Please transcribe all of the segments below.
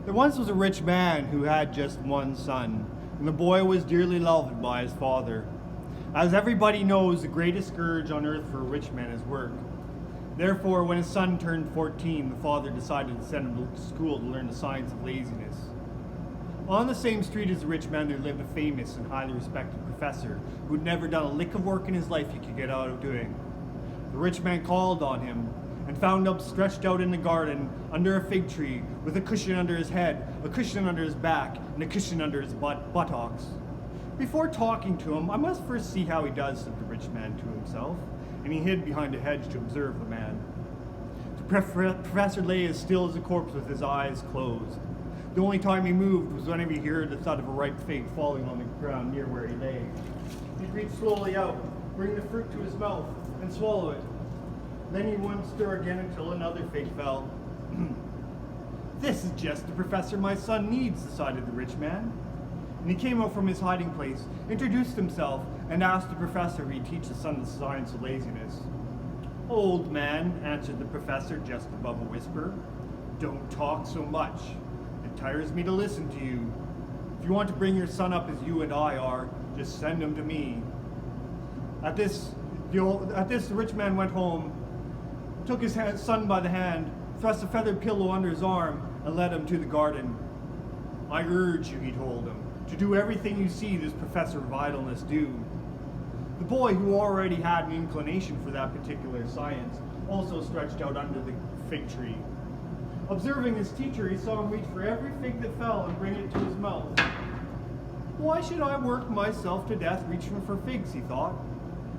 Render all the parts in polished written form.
There once was a rich man who had just one son, and the boy was dearly loved by his father. As everybody knows, the greatest scourge on earth for a rich man is work. Therefore, when his son turned 14, the father decided to send him to school to learn the science of laziness. On the same street as the rich man, there lived a famous and highly respected professor who had never done a lick of work in his life he could get out of doing. The rich man called on him and found him stretched out in the garden under a fig tree with a cushion under his head, a cushion under his back, and a cushion under his buttocks. Before talking to him, I must first see how he does, said the rich man to himself, and he hid behind a hedge to observe the man. The professor lay as still as a corpse with his eyes closed. The only time he moved was whenever he heard the thud of a ripe fig falling on the ground near where he lay. He'd reach slowly out, bring the fruit to his mouth, and swallow it. Then he wouldn't stir again until another fig fell. This is just the professor my son needs, decided the rich man. And he came out from his hiding place, introduced himself, and asked the professor if he'd teach the son the science of laziness. Old man, answered the professor just above a whisper, don't talk so much. It tires me to listen to you. If you want to bring your son up as you and I are, just send him to me. At this, the rich man went home, took his son by the hand, thrust a feathered pillow under his arm, and led him to the garden. I urge you, he told him, to do everything you see this Professor of Idleness do. The boy, who already had an inclination for that particular science, also stretched out under the fig tree. Observing his teacher, he saw him reach for every fig that fell and bring it to his mouth. Why should I work myself to death reaching for figs, he thought.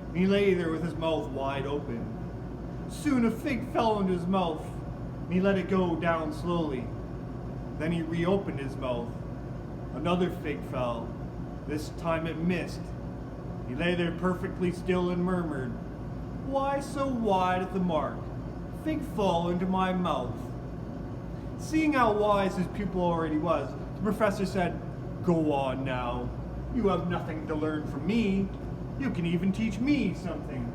And he lay there with his mouth wide open. Soon a fig fell into his mouth, and he let it go down slowly. Then he reopened his mouth. Another fig fell. This time it missed. He lay there perfectly still and murmured, Why so wide at the mark? Fig fall into my mouth. Seeing how wise his pupil already was, the professor said, Go on now. You have nothing to learn from me. You can even teach me something.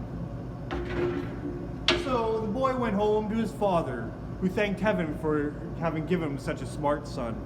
So the boy went home to his father, who thanked heaven for having given him such a smart son.